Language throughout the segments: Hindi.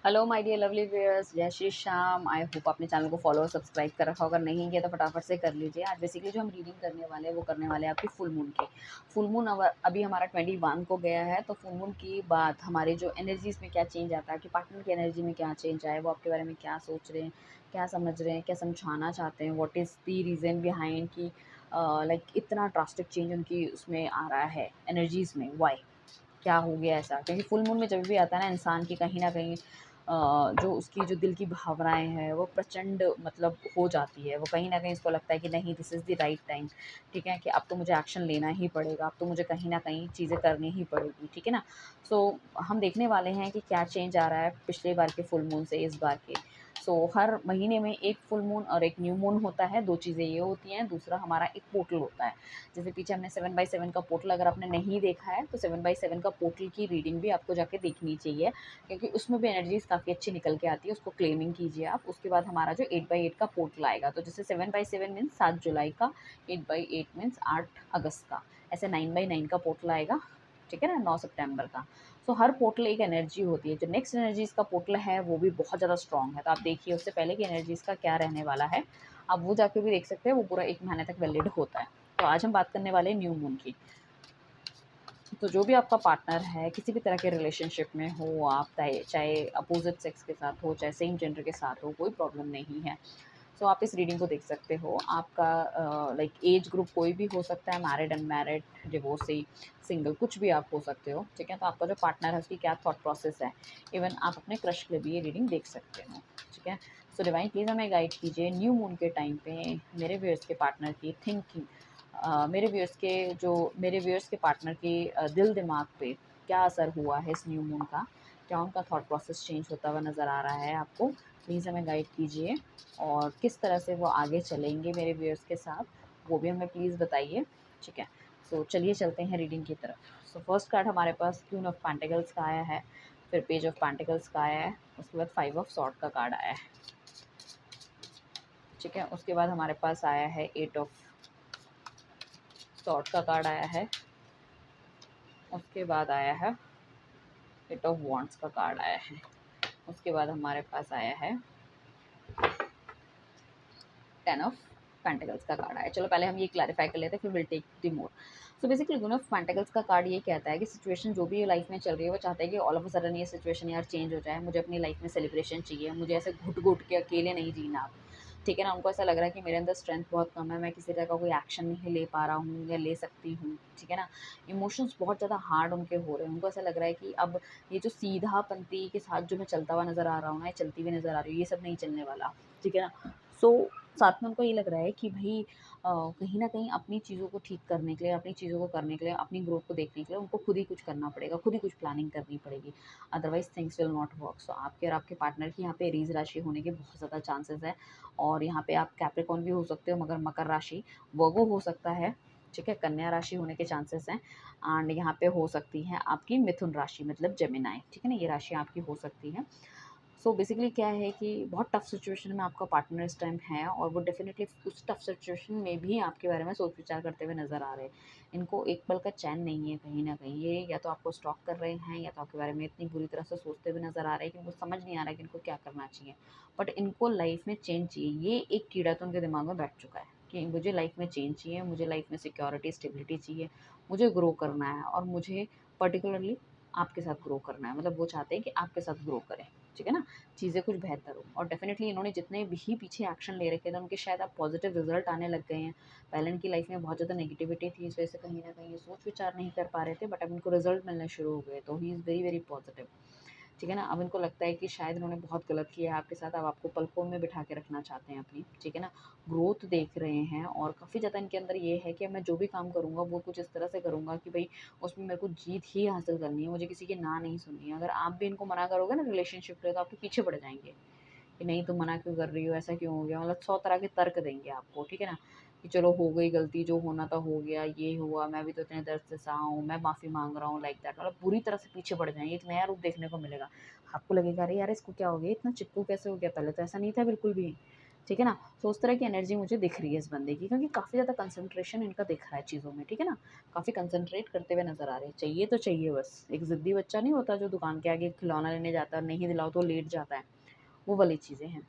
Hello my dear lovely viewers, जय श्री श्याम। आई होप आपने चैनल को फॉलो और सब्सक्राइब कर रखा होगा। नहीं किया तो फटाफट से कर लीजिए। आज बेसिकली जो हम रीडिंग करने वाले हैं वो करने वाले हैं आपकी फुल मून के। फुल मून अभी हमारा 21 को गया है, तो फुल मून की बात हमारे जो एनर्जीज में क्या चेंज आता है, कि पार्टनर की एनर्जी में क्या चेंज आए, वो आपके बारे में क्या सोच रहे हैं, क्या समझ रहे हैं, क्या समझाना चाहते हैं, what is the reason behind की लाइक इतना ड्रास्टिक चेंज उनकी उसमें आ रहा है एनर्जीज में, वाई क्या हो गया ऐसा। क्योंकि फुल मून में जब भी आता है ना इंसान की कहीं न कहीं जो उसकी जो दिल की भावनाएँ हैं वो प्रचंड मतलब हो जाती है। वो कहीं न कहीं इसको लगता है कि नहीं, this is the right time, ठीक है? कि अब तो मुझे एक्शन लेना ही पड़ेगा, अब तो मुझे कहीं न कहीं चीज़ें करनी ही पड़ेगी, ठीक है ना? सो हम देखने वाले हैं कि क्या चेंज आ रहा है पिछले बार के फुल मून से इस बार के। सो हर महीने में एक फुल मून और एक न्यू मून होता है, 2 चीज़ें ये होती हैं। दूसरा हमारा एक पोर्टल होता है। जैसे पीछे हमने 7 बाय 7 का पोर्टल अगर आपने नहीं देखा है, तो 7 बाय 7 का पोर्टल की रीडिंग भी आपको जाके देखनी चाहिए, क्योंकि उसमें भी एनर्जीज़ काफ़ी अच्छी निकल के आती है। उसको क्लेमिंग कीजिए आप। उसके बाद हमारा जो 8 बाय 8 का पोर्टल आएगा, तो जैसे 7 बाय 7 मीन्स 7 जुलाई का, 8 बाय 8 मीन्स 8 अगस्त का, ऐसे 9 बाय 9 का पोर्टल आएगा, ठीक है ना, 9 सितंबर का। सो हर पोर्टल एक एनर्जी होती है। जो नेक्स्ट एनर्जीज़ का पोर्टल है वो भी बहुत ज़्यादा स्ट्रॉन्ग है, तो आप देखिए उससे पहले की एनर्जीज़ का क्या रहने वाला है। आप वो जाके भी देख सकते हैं, वो पूरा 1 महीने तक वैलिड होता है। तो आज हम बात करने वाले हैं न्यू मून की। तो जो भी आपका पार्टनर है, किसी भी तरह के रिलेशनशिप में हो आप, चाहे चाहे अपोजिट सेक्स के साथ हो, चाहे सेम जेंडर के साथ हो, कोई प्रॉब्लम नहीं है। सो आप इस रीडिंग को देख सकते हो। आपका लाइक एज ग्रुप कोई भी हो सकता है, मैरिड, अनमैरिड, डिवोर्सी, सिंगल, कुछ भी आप हो सकते हो, ठीक है? तो आपका जो पार्टनर है उसकी क्या थॉट प्रोसेस है, इवन आप अपने क्रश के लिए भी ये रीडिंग देख सकते हो, ठीक है? सो डिवाइन प्लीज़ हमें गाइड कीजिए न्यू मून के टाइम पे मेरे व्यूअर्स के पार्टनर की थिंकिंग, मेरे व्यूअर्स के पार्टनर के दिल दिमाग पे क्या असर हुआ है इस न्यू मून का, क्या उनका थॉट प्रोसेस चेंज होता हुआ नज़र आ रहा है आपको। प्लीज़ हमें गाइड कीजिए, और किस तरह से वो आगे चलेंगे मेरे व्यूअर्स के साथ, वो भी हमें प्लीज़ बताइए, ठीक है? सो चलिए चलते हैं रीडिंग की तरफ। सो फर्स्ट कार्ड हमारे पास क्वीन ऑफ पेंटिकल्स का आया है, फिर पेज ऑफ पेंटिकल्स का आया है, उसके बाद 5 ऑफ सॉर्ड का कार्ड आया है, ठीक है? उसके बाद हमारे पास आया है 8 ऑफ सॉर्ड का कार्ड आया है, उसके बाद आया है 8 ऑफ वॉन्ड्स का कार्ड आया है, उसके बाद हमारे पास आया है 10 ऑफ पेंटिकल्स का कार्ड आया। चलो पहले हम ये क्लैरिफाई कर लेते हैं, फिर will take the more. So basically queen of pentacles का कार्ड ये कहता है कि सिचुएशन जो भी लाइफ में चल रही है, वो चाहता है कि ऑल ऑफ अ सडन ये सिचुएशन यार चेंज हो जाए। मुझे अपनी लाइफ में सेलिब्रेशन चाहिए, मुझे ऐसे घुट घुट के अकेले नहीं जीना अब, ठीक है ना? उनको ऐसा लग रहा है कि मेरे अंदर स्ट्रेंथ बहुत कम है, मैं किसी तरह का कोई एक्शन नहीं ले पा रहा हूँ या ले सकती हूँ, ठीक है ना? इमोशंस बहुत ज़्यादा हार्ड उनके हो रहे हैं। उनको ऐसा लग रहा है कि अब ये जो सीधापंथी के साथ जो मैं चलता हुआ नज़र आ रहा हूँ ना, ये चलती हुई नज़र आ रही हूँ, ये सब नहीं चलने वाला, ठीक है ना? सो साथ में उनको ये लग रहा है कि भई कहीं न कहीं अपनी चीज़ों को ठीक करने के लिए, अपनी चीज़ों को करने के लिए, अपनी ग्रोथ को देखने के लिए उनको खुद ही कुछ करना पड़ेगा, खुद ही कुछ प्लानिंग करनी पड़ेगी। Otherwise things will not work. So आपके और आपके पार्टनर की यहाँ पे एरीज़ राशि होने के बहुत ज़्यादा चांसेस हैं, और यहाँ पे आप कैप्रिकॉर्न भी हो सकते हो, मगर मकर राशि, वर्गो हो सकता है, ठीक है? कन्या राशि होने के चांसेस हैं, एंड यहाँ पे हो सकती है आपकी मिथुन राशि मतलब जेमिनी, ठीक है ना? ये राशि आपकी हो सकती है। सो बेसिकली क्या है कि बहुत टफ सिचुएशन में आपका पार्टनर इस टाइम है, और वो डेफिनेटली उस टफ सिचुएशन में भी आपके बारे में सोच विचार करते हुए नज़र आ रहे हैं। इनको एक पल का चैन नहीं है कहीं न कहीं। ये या तो आपको स्टॉक कर रहे हैं, या तो आपके बारे में इतनी बुरी तरह से सोचते हुए नज़र आ रहे हैं कि उनको समझ नहीं आ रहा है कि इनको क्या करना चाहिए। बट इनको लाइफ़ में चेंज चाहिए। ये एक कीड़ा तो उनके दिमाग में बैठ चुका है कि मुझे लाइफ़ में चेंज चाहिए, मुझे लाइफ़ में सिक्योरिटी, स्टेबिलिटी चाहिए, मुझे ग्रो करना है, और मुझे पर्टिकुलरली आपके साथ ग्रो करना है। मतलब वो चाहते हैं कि आपके साथ ग्रो करें, ठीक है ना? चीज़ें कुछ बेहतर हो, और डेफ़िनेटली इन्होंने जितने भी पीछे एक्शन ले रखे थे उनके शायद अब पॉजिटिव रिजल्ट आने लग गए हैं। पहले इनकी लाइफ में बहुत ज़्यादा नेगेटिविटी थी, इस वजह से कहीं न कहीं ये सोच विचार नहीं कर पा रहे थे, बट अब इनको रिजल्ट मिलने शुरू हो गए, तो he is very very positive, ठीक है ना? अब इनको लगता है कि शायद इन्होंने बहुत गलत किया है आपके साथ, अब आपको पलकों में बिठा के रखना चाहते हैं अपनी, ठीक है ना? ग्रोथ देख रहे हैं, और काफ़ी ज़्यादा इनके अंदर ये है कि मैं जो भी काम करूँगा वो कुछ इस तरह से करूँगा कि भई उसमें मेरे को जीत ही हासिल करनी है, मुझे किसी की ना नहीं सुननी है। अगर आप भी इनको मना करोगे ना रिलेशनशिप के लिए, तो आपके पीछे पड़ जाएँगे कि नहीं तुम मना क्यों कर रही हो, ऐसा क्यों हो गया? मतलब 100 तरह के तर्क देंगे आपको, ठीक है ना? कि चलो हो गई गलती, जो होना था हो गया, ये हुआ, मैं भी तो इतने दर्द से सहा हूँ, मैं माफ़ी माँग रहा हूँ, लाइक दैट। मतलब बुरी तरह से पीछे पड़ जाएँगे, एक नया रूप देखने को मिलेगा। आपको लगेगा अरे यार इसको क्या हो गया? इतना चिपकू कैसे हो गया? पहले तो ऐसा नहीं था बिल्कुल भी। ठीक है ना? तो उस तरह की एनर्जी मुझे दिख रही है इस बंदे की, क्योंकि काफ़ी ज़्यादा कंसंट्रेशन इनका दिख रहा है चीज़ों में, ठीक है ना? काफ़ी कंसंट्रेट करते हुए नज़र आ रहे हैं। चाहिए तो चाहिए बस। एक ज़िद्दी बच्चा नहीं होता जो दुकान के आगे खिलौना लेने जाता है और नहीं दिलाओ तो लेट जाता है, वो वाली चीज़ें हैं।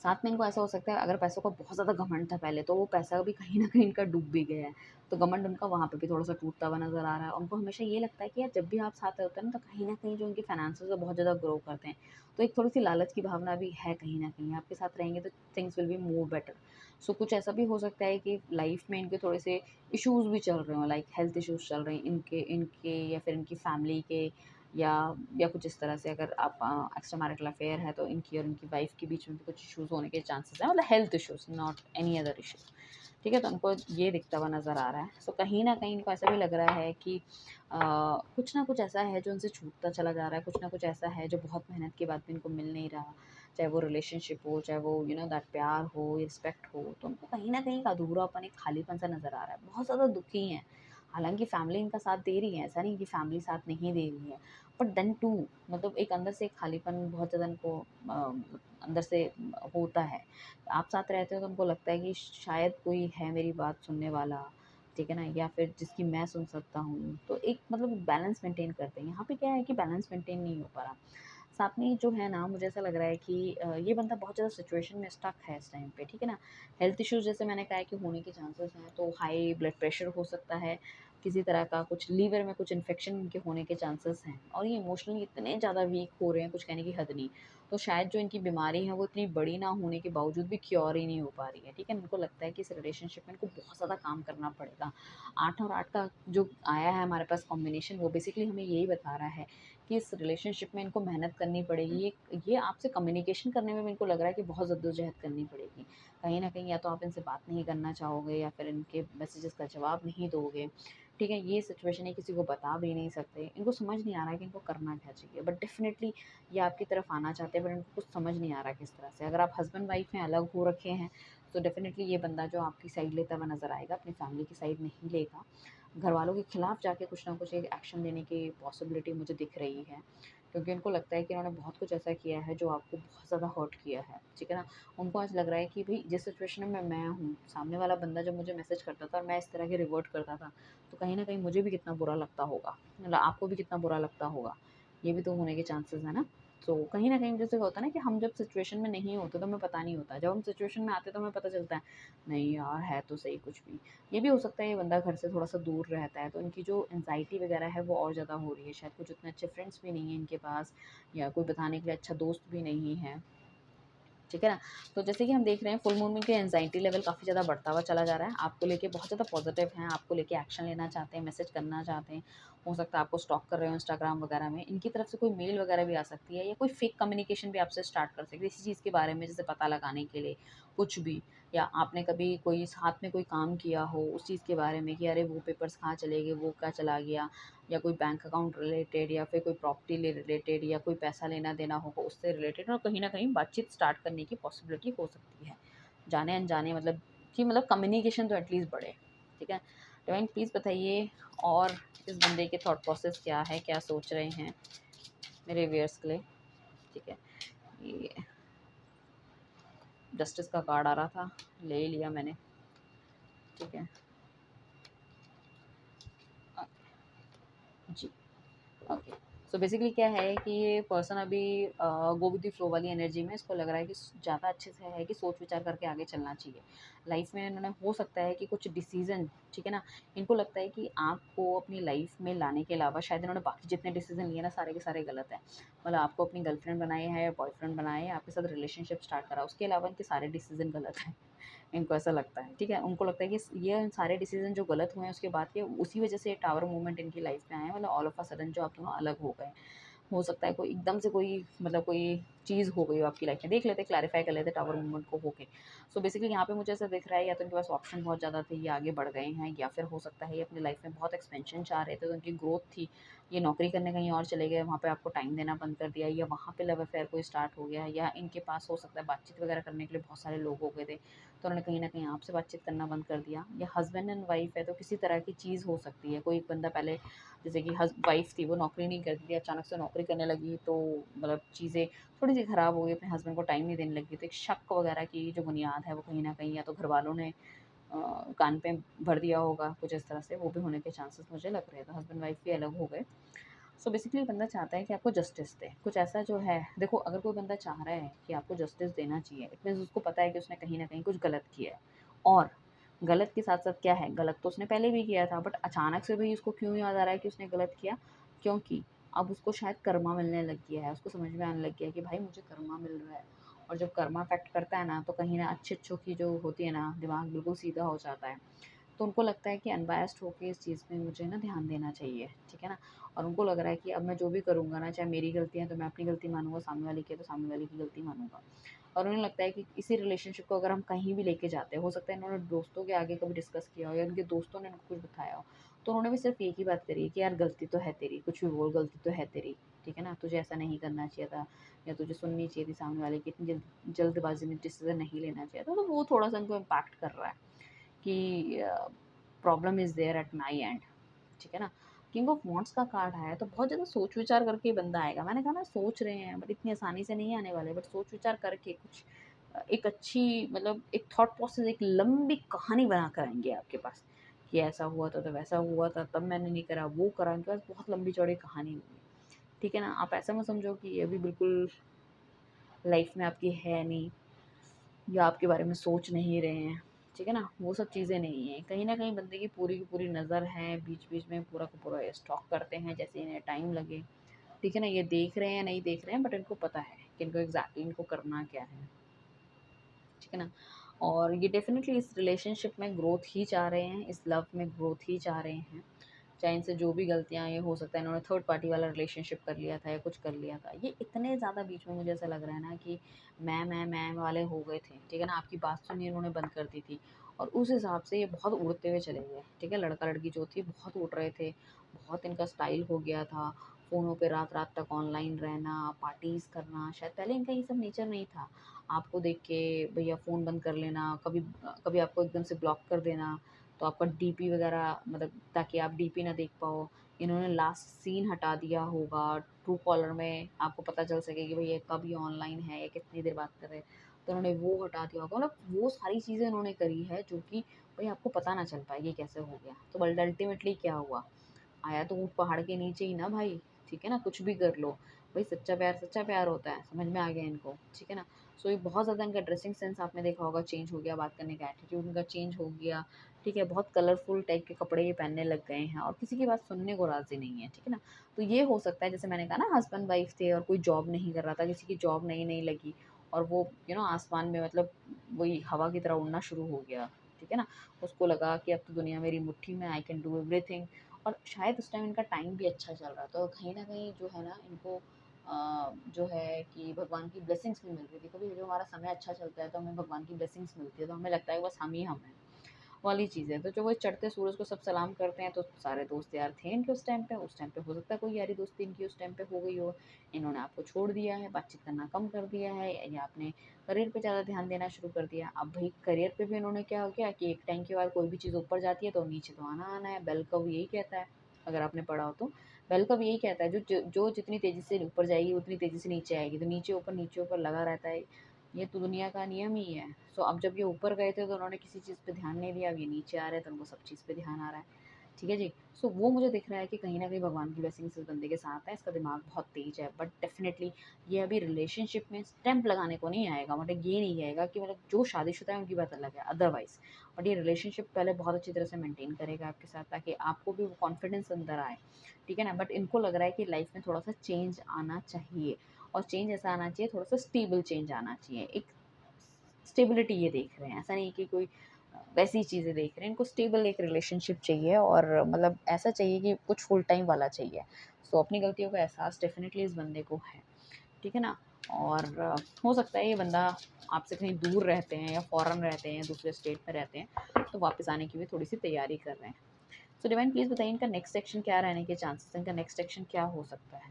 साथ में इनको ऐसा हो सकता है, अगर पैसों का बहुत ज़्यादा घमंड था पहले, तो वो पैसा भी कहीं न कहीं इनका डूब भी गया है। तो घमंड उनका वहाँ पे भी थोड़ा-सा टूटता हुआ नज़र आ रहा है। उनको हमेशा ये लगता है कि यार जब भी आप साथ होते हैं ना, तो कहीं न कहीं जो उनके फाइनेंसेस है बहुत ज़्यादा ग्रो करते हैं। तो एक थोड़ी-सी लालच की भावना भी है कहीं न कहीं। आपके साथ रहेंगे तो things will be more better. So कुछ ऐसा भी हो सकता है कि लाइफ़ में इनके थोड़े से इश्यूज़ भी चल रहे हों, लाइक हेल्थ इश्यूज़ चल रहे हैं इनके इनके या फिर इनकी फैमिली के, या कुछ इस तरह से। अगर आप एक्स्ट्रा मैरिटल अफेयर है तो इनकी और इनकी वाइफ के बीच में भी कुछ इश्यूज़ होने के चांसेस हैं, मतलब health issues, not any other issue. ठीक है? तो उनको ये दिखता हुआ नज़र आ रहा है। सो कहीं न कहीं इनको ऐसा भी लग रहा है कि कुछ ना कुछ ऐसा है जो उनसे छूटता चला जा रहा है, कुछ ना कुछ ऐसा है जो बहुत मेहनत के बाद भी इनको मिल नहीं रहा। चाहे वो रिलेशनशिप हो, चाहे वो दैट प्यार हो, रिस्पेक्ट हो, तो उनको कहीं न कहीं एक अधूरापन, एक खालीपन-सा नज़र आ रहा है। बहुत ज़्यादा दुखी हैं। हालाँकि फैमिली इनका साथ दे रही है, ऐसा नहीं कि फैमिली साथ नहीं दे रही है। बट देन टू मतलब एक अंदर से एक खालीपन बहुत ज़्यादा इनको अंदर से होता है। आप साथ रहते हो तो उनको लगता है कि शायद कोई है मेरी बात सुनने वाला, ठीक है ना? या फिर जिसकी मैं सुन सकता हूँ। तो एक मतलब बैलेंस मेंटेन करते हैं। यहाँ पे क्या है कि बैलेंस मेंटेन नहीं हो पा रहा। साथ में जो है ना, मुझे ऐसा लग रहा है कि ये बंदा बहुत ज़्यादा सिचुएशन में स्टक है इस टाइम पे, ठीक है ना? हेल्थ इश्यूज़ जैसे मैंने कहा है कि होने के चांसेस हैं, तो हाई ब्लड प्रेशर हो सकता है, किसी तरह का कुछ लीवर में कुछ इन्फेक्शन इनके होने के चांसेस हैं, और ये इमोशनली इतने ज़्यादा वीक हो रहे हैं, कुछ कहने की हद नहीं। तो शायद जो इनकी बीमारी है वो इतनी बड़ी ना होने के बावजूद भी क्योर ही नहीं हो पा रही है, ठीक है? इनको लगता है कि इस रिलेशनशिप में इनको बहुत ज़्यादा काम करना पड़ेगा। 8 और 8 का जो आया है हमारे पास कॉम्बिनेशन, वो बेसिकली हमें यही बता रहा है कि इस रिलेशनशिप में इनको मेहनत करनी पड़ेगी। ये आपसे कम्युनिकेशन करने में भी इनको लग रहा है कि बहुत जद्दोजहद करनी पड़ेगी। कहीं न कहीं या तो आप इनसे बात नहीं करना चाहोगे, या फिर इनके मैसेजेस का जवाब नहीं दोगे। ठीक है? ये सिचुएशन है, किसी को बता भी नहीं सकते। इनको समझ नहीं आ रहा है कि इनको करना क्या चाहिए। बट डेफ़िनेटली ये आपकी तरफ आना चाहते हैं, बट इनको कुछ समझ नहीं आ रहा किस तरह से। अगर आप हस्बैंड-वाइफ हैं, अलग हो रखे हैं, तो डेफ़िनेटली ये बंदा जो आपकी साइड लेता हुआ नज़र आएगा, अपनी फैमिली की साइड नहीं लेगा। घरवालों के खिलाफ जाके कुछ ना कुछ एक एक्शन लेने की पॉसिबिलिटी मुझे दिख रही है। क्योंकि उनको लगता है कि इन्होंने बहुत कुछ ऐसा किया है जो आपको बहुत ज़्यादा हर्ट किया है, ठीक है ना? उनको आज लग रहा है कि भई जिस सिचुएशन में मैं हूँ, सामने वाला बंदा जब मुझे मैसेज करता था और मैं इस तरह के रिवर्ट करता था, तो कहीं न कहीं मुझे भी कितना बुरा लगता होगा, मतलब आपको भी कितना बुरा लगता होगा। ये भी तो होने के चांसेस है ना? तो कहीं न कहीं जैसे होता है ना कि हम जब सिचुएशन में नहीं होते तो हमें पता नहीं होता। जब हम सिचुएशन में आते हैं तो हमें पता चलता है, नहीं यार है तो सही कुछ भी। ये भी हो सकता है ये बंदा घर से थोड़ा-सा दूर रहता है, तो इनकी जो एंग्ज़ायटी वगैरह है वो और ज़्यादा हो रही है। शायद कुछ उतने अच्छे फ्रेंड्स भी नहीं हैं इनके पास, या कोई बताने के लिए अच्छा दोस्त भी नहीं है। ठीक है ना? तो जैसे कि हम देख रहे हैं, फुल मून में इनकी एंग्ज़ायटी लेवल काफ़ी ज़्यादा बढ़ता हुआ चला जा रहा है। आपको लेके बहुत ज़्यादा पॉज़िटिव हैं, आपको लेके एक्शन लेना चाहते हैं, मैसेज करना चाहते हैं। हो सकता है आपको स्टॉक कर रहे हो इंस्टाग्राम वगैरह में। इनकी तरफ से कोई मेल वगैरह भी आ सकती है, या कोई फ़ेक कम्युनिकेशन भी आपसे स्टार्ट कर सकती है, इसी चीज़ के बारे में, जैसे पता लगाने के लिए, कुछ भी। या आपने कभी कोई साथ में कोई काम किया हो, उस चीज़ के बारे में कि अरे वो पेपर्स कहाँ चले गए, वो क्या चला गया, या कोई बैंक अकाउंट रिलेटेड, या फिर कोई प्रॉपर्टी ले रिलेटेड, या कोई पैसा लेना-देना होगा उससे रिलेटेड, और कहीं न कहीं बातचीत स्टार्ट करने की पॉसिबिलिटी हो सकती है। जाने-अनजाने मतलब कि मतलब कम्युनिकेशन तो एटलीस्ट बढ़े, ठीक है? डिवाइन प्लीज़ बताइए, और इस बंदे के थॉट प्रोसेस क्या है? क्या सोच रहे हैं मेरे व्यूअर्स के लिए? ठीक है, ये जस्टिस का कार्ड आ रहा था, ले ही लिया मैंने, ठीक है? अ, जी। ओके। सो बेसिकली क्या है कि ये पर्सन अभी गो विद द फ्लो वाली एनर्जी में, इसको लग रहा है कि ज़्यादा अच्छे से है कि सोच विचार करके आगे चलना चाहिए। लाइफ में इन्होंने हो सकता है कि कुछ डिसीज़न, ठीक है ना, इनको लगता है कि आपको अपनी लाइफ में लाने के अलावा शायद इन्होंने बाकी जितने डिसीज़न लिए ना, सारे के सारे गलत हैं। मतलब आपको अपनी गर्लफ्रेंड बनाए है, बॉयफ्रेंड बनाए है, आपके साथ रिलेशनशिप स्टार्ट करा, उसके अलावा इनके सारे डिसीज़न गलत हैं। इनको ऐसा लगता है, ठीक है? उनको लगता है कि ये सारे डिसीज़न जो गलत हुए हैं उसके बाद के, उसी वज़ह से टावर मूवमेंट इनकी लाइफ़ में आए हैं, मतलब ऑल ऑफ अ सडन जो आप दोनों अलग हो गए। हो सकता है कोई एकदम से कोई मतलब कोई चीज़ हो गई हो आपकी लाइफ़ में। देख लेते, क्लैरिफ़ाई कर लेते टावर मूवमेंट को होके। सो बेसिकली यहाँ पे मुझे ऐसा दिख रहा है, या तो इनके पास ऑप्शन बहुत ज़्यादा थे, ये आगे बढ़ गए हैं, या फिर हो सकता है ये अपनी लाइफ़ में बहुत एक्सपेंशन चाह रहे थे, तो उनकी ग्रोथ थी, ये नौकरी करने कहीं और चले गए, वहाँ पे आपको टाइम देना बंद कर दिया, या वहाँ पे लव अफेयर कोई स्टार्ट हो गया, या इनके पास हो सकता है बातचीत वगैरह करने के लिए बहुत सारे लोग हो गए थे, तो उन्होंने कहीं न कहीं आपसे बातचीत करना बंद कर दिया। या हस्बैंड एंड वाइफ है तो किसी तरह की चीज़ हो सकती है। कोई एक बंदा पहले, जैसे कि वाइफ थी वो नौकरी नहीं करती थी, अचानक से नौकरी करने लगी, तो मतलब चीज़ें थोड़ी-सी ख़राब हो गई, अपने हस्बैंड को टाइम नहीं देने लगी। तो एक शक वगैरह की जो बुनियाद है वो कहीं न कहीं या तो घरवालों ने कान पे भर दिया होगा, कुछ इस तरह से, वो भी होने के चांसेस मुझे लग रहे हैं। तो हस्बैंड वाइफ भी अलग हो गए। सो बेसिकली बंदा चाहता है कि आपको जस्टिस दे। कुछ ऐसा जो है, देखो अगर कोई बंदा चाह रहा है कि आपको जस्टिस देना चाहिए, इट मीन्स उसको पता है कि उसने कहीं न कहीं कुछ गलत किया है। और गलत के साथ-साथ क्या है, गलत तो उसने पहले भी किया था, बट अचानक से भी उसको क्यों याद आ रहा है कि उसने गलत किया? क्योंकि अब उसको शायद कर्मा मिलने लग गया है, उसको समझ में आने लग गया है कि भाई मुझे कर्मा मिल रहा है। और जब कर्मा इफ़ेक्ट करता है ना, तो कहीं न अच्छे-अच्छों की जो होती है ना, दिमाग बिल्कुल सीधा हो जाता है। तो उनको लगता है कि अनबायस्ड होके इस चीज़ में मुझे ना ध्यान देना चाहिए, ठीक है ना? और उनको लग रहा है कि अब मैं जो भी करूँगा ना, चाहे मेरी गलती है तो मैं अपनी गलती मानूँगा, सामने वाले की है तो सामने वाले की गलती मानूँगा। और उन्हें लगता है कि इसी रिलेशनशिप को अगर हम कहीं भी लेके जाते हैं, हो सकता है इन्होंने दोस्तों के आगे कभी डिस्कस किया हो, या उनके दोस्तों ने इनको कुछ बताया हो, तो उन्होंने भी सिर्फ़ एक ही बात करी है कि यार गलती तो है तेरी, कुछ भी बोल गलती तो है तेरी, ठीक है ना? तुझे ऐसा नहीं करना चाहिए था, या तुझे सुननी चाहिए थी सामने वाले की, इतनी जल्दबाज़ी में डिसीज़न नहीं लेना चाहिए था। तो वो थोड़ा-सा उनको इम्पैक्ट कर रहा है कि problem is there at my end, ठीक है ना? किंग ऑफ वांट्स का कार्ड आया है तो बहुत ज़्यादा सोच विचार करके ही बंदा आएगा। मैंने कहा ना, सोच रहे हैं बट इतनी आसानी से नहीं आने वाले, बट सोच विचार करके कुछ एक अच्छी, मतलब एक थॉट प्रोसेस, एक लंबी कहानी बनाकर आएँगे आपके पास कि ऐसा हुआ था, तो वैसा हुआ था, तब मैंने नहीं करा, वो करा, उनके पास बहुत लंबी चौड़ी कहानी होगी, ठीक है ना? आप ऐसा मत समझो कि ये अभी बिल्कुल लाइफ़ में आपकी है नहीं, या आपके बारे में सोच नहीं रहे हैं, ठीक है ना? वो सब चीज़ें नहीं हैं। कहीं न कहीं बंदे की पूरी पूरी नज़र है, बीच-बीच में पूरा का पूरा ये स्टॉक करते हैं जैसे इन्हें टाइम लगे, ठीक है ना? ये देख रहे हैं, नहीं देख रहे हैं, बट इनको पता है कि इनको एग्ज़ैक्टली इनको करना क्या है, ठीक है ना? और ये डेफ़िनिटली इस रिलेशनशिप में ग्रोथ ही चाह रहे हैं, इस लव में ग्रोथ ही चाह रहे हैं। चाहे इनसे जो भी गलतियाँ, ये हो सकता है इन्होंने थर्ड पार्टी वाला रिलेशनशिप कर लिया था या कुछ कर लिया था। ये इतने ज़्यादा बीच में मुझे ऐसा लग रहा है ना कि मैं वाले हो गए थे, ठीक है ना? आपकी बात सुनी इन्होंने बंद कर दी थी, और उस हिसाब से ये बहुत उड़ते हुए चले गए, ठीक है? लड़का-लड़की जो थी बहुत उड़ रहे थे, बहुत इनका स्टाइल हो गया था, फ़ोनों पे रात-रात तक ऑनलाइन रहना, पार्टीज़ करना, शायद पहले इनका ये सब नेचर नहीं था। आपको देख के भैया फ़ोन बंद कर लेना, कभी आपको एकदम से ब्लॉक कर देना, तो आपका डीपी वगैरह, मतलब ताकि आप डीपी ना देख पाओ। इन्होंने लास्ट सीन हटा दिया होगा, ट्रू कॉलर में आपको पता चल सके कि भई ये कब ये ऑनलाइन है या कितनी देर बात कर रहे हैं, तो उन्होंने वो हटा दिया होगा। मतलब वो सारी चीज़ें उन्होंने करी है जो कि भई आपको पता ना चल पाए ये कैसे हो गया। तो बट अल्टीमेटली क्या हुआ? आया तो ऊँट पहाड़ के नीचे ही ना भाई, ठीक है ना? कुछ भी कर लो, भाई सच्चा प्यार होता है, समझ में आ गया इनको, ठीक है ना? सो ये बहुत ज़्यादा इनका ड्रेसिंग सेंस आपने देखा होगा चेंज हो गया, बात करने का एटीट्यूड इनका चेंज हो गया, ठीक है? बहुत कलरफुल टाइप के कपड़े ये पहनने लग गए हैं और किसी की बात सुनने को राज़ी नहीं है, ठीक है ना? तो ये हो सकता है, जैसे मैंने कहा ना, हस्बैंड वाइफ थे और कोई जॉब नहीं कर रहा था, किसी की जॉब नई-नई लगी और वो आसमान में, मतलब वही हवा की तरह उड़ना शुरू हो गया, ठीक है ना? उसको लगा कि अब तो दुनिया मेरी मुट्ठी में, आई कैन डू एवरीथिंग। और शायद उस टाइम इनका टाइम भी अच्छा चल रहा था, और कहीं न कहीं जो है ना, इनको जो है कि भगवान की ब्लेसिंग्स भी मिल रही थी। कभी जो हमारा समय अच्छा चलता है तो हमें भगवान की ब्लेसिंग्स मिलती है, तो हमें लगता है बस हम ही हम हैं, वाली चीज़ है। तो जो वो चढ़ते सूरज को सब सलाम करते हैं, तो सारे दोस्त यार थे इनके उस टाइम पे हो सकता है कोई यारी दोस्ती इनकी उस टाइम पे हो गई हो। इन्होंने आपको छोड़ दिया है, बातचीत करना कम कर दिया है, या आपने करियर पे ज़्यादा ध्यान देना शुरू कर दिया। अब भई करियर पे भी इन्होंने क्या हो गया कि एक टाइम के बाद कोई भी चीज़ ऊपर जाती है तो नीचे तो आना-आना है, बेल कर्व यही कहता है, अगर आपने पढ़ा हो तो। बेल कर्व यही कहता है, जो जितनी तेज़ी से ऊपर जाएगी उतनी तेज़ी से नीचे आएगी, तो नीचे ऊपर लगा रहता है। ये तो दुनिया का नियम ही है। सो अब जब ये ऊपर गए थे तो उन्होंने किसी चीज़ पे ध्यान नहीं दिया, अब ये नीचे आ रहे हैं तो उनको सब चीज़ पे ध्यान आ रहा है। ठीक है जी? सो वो मुझे दिख रहा है कि कहीं न कहीं भगवान की ब्लेसिंग्स इस बंदे के साथ है, इसका दिमाग बहुत तेज़ है, बट डेफ़िनेटली ये अभी रिलेशनशिप में स्टैम्प लगाने को नहीं आएगा। मतलब ये नहीं कहेगा कि, मतलब जो शादीशुदा है उनकी बात अलग है, अदरवाइज़। बट ये रिलेशनशिप पहले बहुत अच्छी तरह से मेंटेन करेगा आपके साथ, ताकि आपको भी वो कॉन्फिडेंस अंदर आए। ठीक है ना? बट इनको लग रहा है कि लाइफ़ में थोड़ा-सा चेंज आना चाहिए, और चेंज ऐसा आना चाहिए, थोड़ा-सा स्टेबल चेंज आना चाहिए। एक स्टेबिलिटी ये देख रहे हैं, ऐसा नहीं कि कोई वैसी चीज़ें देख रहे हैं, इनको स्टेबल एक रिलेशनशिप चाहिए, और मतलब ऐसा चाहिए कि कुछ फुल टाइम वाला चाहिए। सो अपनी गलतियों का एहसास डेफ़िनेटली इस बंदे को है, ठीक है ना? और हो सकता है ये बंदा आपसे कहीं दूर रहते हैं या फ़ॉरेन रहते हैं, दूसरे स्टेट में रहते हैं, तो वापस आने की भी थोड़ी-सी तैयारी कर रहे हैं। सो डिवाइन प्लीज़ बताइए इनका नेक्स्ट सेक्शन क्या रहने के चांसेस हैं, इनका नेक्स्ट सेक्शन क्या हो सकता है?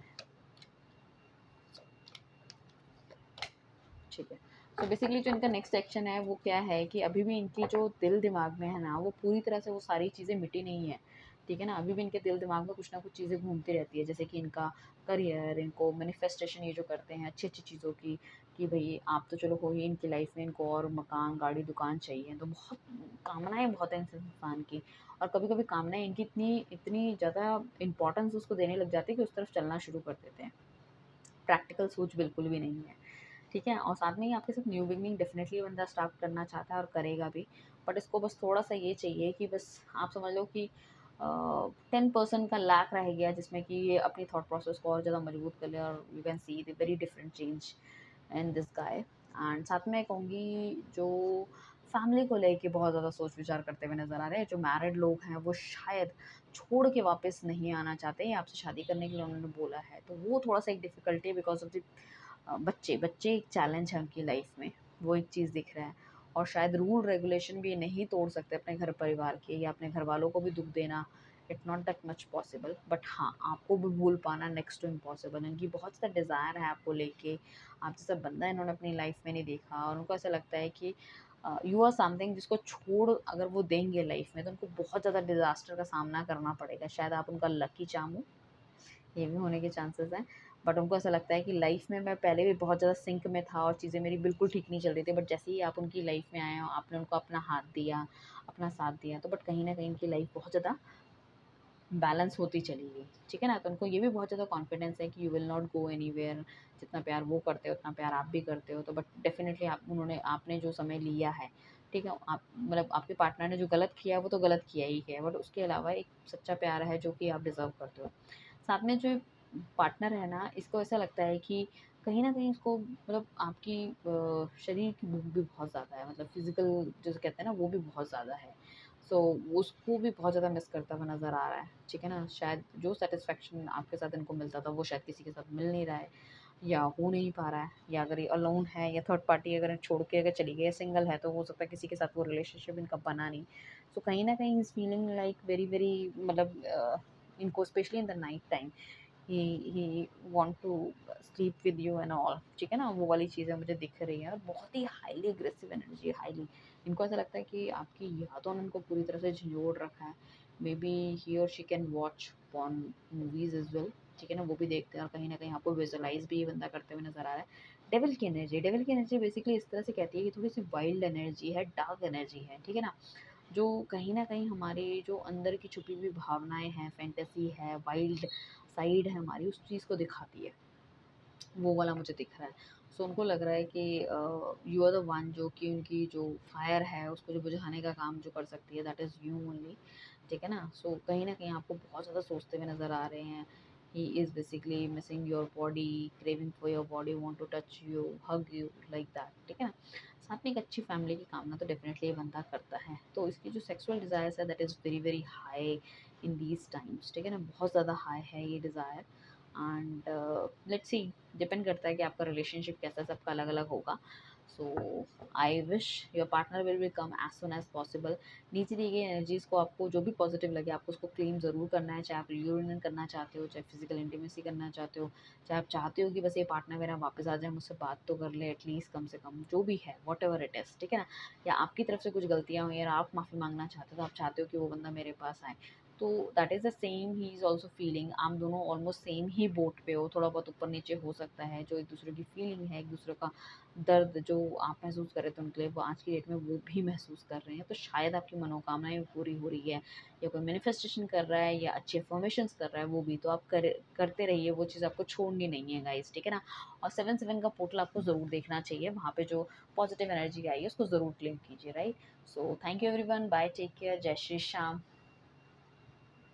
ठीक है। तो बेसिकली जो इनका नेक्स्ट सेक्शन है वो क्या है कि अभी भी इनकी जो दिल दिमाग में है ना, वो पूरी तरह से वो सारी चीज़ें मिटी नहीं है, ठीक है ना? अभी भी इनके दिल दिमाग में कुछ ना कुछ चीज़ें घूमती रहती है, जैसे कि इनका करियर, इनको मैनिफेस्टेशन ये जो करते हैं अच्छी-अच्छी चीज़ों की, कि भई आप तो चलो हो ही इनकी लाइफ़ में, इनको और मकान, गाड़ी, दुकान चाहिए, तो बहुत कामनाएँ बहुत हैं इस इंसान की। और कभी-कभी कामनाएँ इनकी इतनी इतनी ज़्यादा इम्पोर्टेंस उसको देने लग जाती है कि उस तरफ चलना शुरू कर देते हैं। प्रैक्टिकल सोच बिल्कुल भी नहीं है। ठीक है? और साथ में ही आपके साथ न्यू बिगिनिंग डेफ़िनेटली बंदा स्टार्ट करना चाहता है और करेगा भी। बट इसको बस थोड़ा-सा ये चाहिए कि बस आप समझ लो कि 10% का लैक रह गया, जिसमें कि ये अपनी थॉट प्रोसेस को और ज़्यादा मजबूत कर ले, और you can see the very different change in this guy. And साथ में कहूँगी, जो फैमिली को लेके बहुत ज़्यादा सोच विचार करते हुए नज़र आ रहे हैं, जो मैरिड लोग हैं वो शायद छोड़ के वापस नहीं आना चाहते, या आपसे शादी करने के लिए उन्होंने बोला है, तो वो थोड़ा-सा एक डिफ़िकल्टी है बिकॉज़ ऑफ़ द बच्चे बच्चे एक चैलेंज है उनकी लाइफ में, वो एक चीज़ दिख रहा है। और शायद रूल रेगुलेशन भी ये नहीं तोड़ सकते अपने घर परिवार के, या अपने घर वालों को भी दुख देना, it's not that much possible. But हाँ, आपको भी भूल पाना नेक्स्ट टू इम्पॉसिबल। इनकी बहुत ज़्यादा डिज़ायर है आपको लेके, आप जैसा बंदा इन्होंने अपनी लाइफ में नहीं देखा, और उनको ऐसा लगता है कि यू आर समथिंग जिसको छोड़ अगर वो देंगे लाइफ में, तो उनको बहुत ज़्यादा डिज़ास्टर का सामना करना पड़ेगा। शायद आप उनका लकी चार्म हो, ये भी होने के चांसेस हैं। बट उनको ऐसा लगता है कि लाइफ में मैं पहले भी बहुत ज़्यादा सिंक में था और चीज़ें मेरी बिल्कुल ठीक नहीं चल रही थी, बट जैसे ही आप उनकी लाइफ में आए हो, आपने उनको अपना हाथ दिया, अपना साथ दिया, तो बट कहीं न कहीं उनकी लाइफ बहुत ज़्यादा बैलेंस होती चली गई, ठीक है ना? तो उनको ये भी बहुत ज़्यादा कॉन्फिडेंस है कि you will not go anywhere. जितना प्यार वो करते हो, उतना प्यार आप भी करते हो, तो बट डेफ़िनिटली आपने जो समय लिया है, ठीक है? आप मतलब आपके पार्टनर ने जो गलत किया, वो तो गलत किया ही है, बट उसके अलावा एक सच्चा प्यार है जो कि आप डिज़र्व करते हो। साथ में जो पार्टनर है ना, इसको ऐसा लगता है कि कहीं न कहीं इसको मतलब आपकी शरीर की भूख भी बहुत ज़्यादा है, मतलब फ़िज़िकल जिसे कहते हैं ना, वो भी बहुत ज़्यादा है। सो उसको भी बहुत ज़्यादा मिस करता हुआ नज़र आ रहा है, ठीक है ना? शायद जो सैटिस्फैक्शन आपके साथ इनको मिलता था, वो शायद किसी के साथ मिल नहीं रहा है, या हो नहीं पा रहा है, या अगर ये अलोन है, या थर्ड पार्टी अगर छोड़ के अगर चली गई है, सिंगल है, तो हो सकता है किसी के साथ वो रिलेशनशिप इनका बना नहीं। सो कहीं न कहीं he is feeling like very very, मतलब इनको specially in the night time he want to sleep with you and all, ठीक है ना? वो वाली चीज़ें मुझे दिख रही हैं, और बहुत ही हाईली एग्रेसिव एनर्जी, हाईली। इनको ऐसा लगता है कि आपकी यादों ने इनको पूरी तरह से झंझोड़ रखा है। मे बी ही और she can watch porn movies as well, ठीक है ना? वो भी देखते हैं, और कहीं न कहीं आपको विजुअलाइज़ भी ये बंदा करते हुए नज़र आ रहा है। डेविल की एनर्जी बेसिकली इस तरह से कहती है कि थोड़ी-सी वाइल्ड एनर्जी है, डार्क एनर्जी है, ठीक है ना? जो कहीं न कहीं हमारे जो अंदर की छुपी हुई भावनाएँ हैं, फैंटेसी है, वाइल्ड साइड है हमारी, उस चीज़ को दिखाती है। वो वाला मुझे दिख रहा है। सो उनको लग रहा है कि यू आर द वन, जो कि उनकी जो फायर है उसको जो बुझाने का काम जो कर सकती है, दैट इज़ यू ओनली, ठीक है ना? सो कहीं न कहीं आपको बहुत ज़्यादा सोचते हुए नज़र आ रहे हैं। He is basically missing your body, craving for your body, want to touch you, hug you, like that, ठीक है ना? साथ में एक अच्छी फैमिली की कामना तो डेफ़िनेटली ये बंदा करता है। तो इसकी जो सेक्सुअल डिज़ायर्स है, that is very very high in these times, ठीक है ना? बहुत ज़्यादा हाई है ये desire. And let's see, depend करता है कि आपका रिलेशनशिप कैसा है, सबका अलग अलग होगा। So I wish your partner will be come as soon as possible. नीचे दी गई एनर्जीज को आपको जो भी पॉजिटिव लगे, आपको उसको क्लेम ज़रूर करना है, चाहे आप रियूनियन करना चाहते हो, चाहे फिजिकल इंटीमेसी करना चाहते हो, चाहे आप चाहते हो कि बस ये पार्टनर मेरा वापस आ जाए, मुझसे बात तो कर ले एटलीस्ट, कम से कम जो भी है, वॉट एवर इट इज़, ठीक है ना? या आपकी तरफ से कुछ गलतियाँ हुई और आप माफ़ी मांगना चाहते हो, तो आप चाहते हो कि वो बंदा मेरे पास आए, तो that is the same he is also feeling. आप दोनों ऑलमोस्ट सेम ही बोट पे हो, थोड़ा बहुत ऊपर नीचे हो सकता है। जो एक दूसरे की फीलिंग है, एक दूसरे का दर्द जो आप महसूस कर रहे थे उनके लिए, वो आज की डेट में वो भी महसूस कर रहे हैं। तो शायद आपकी मनोकामनाएं भी पूरी हो रही है, या कोई मैनिफेस्टेशन कर रहा है, या अच्छे अफर्मेशंस कर रहा है, वो भी तो आप करते रहिए। वो चीज़ आपको छोड़नी नहीं है गाइस, ठीक है ना? और 7-7 का पोर्टल आपको ज़रूर देखना चाहिए, वहाँ पे जो पॉजिटिव एनर्जी आई है उसको ज़रूर क्लेम कीजिए, right? So thank you everyone, bye, take care, जय श्री श्याम।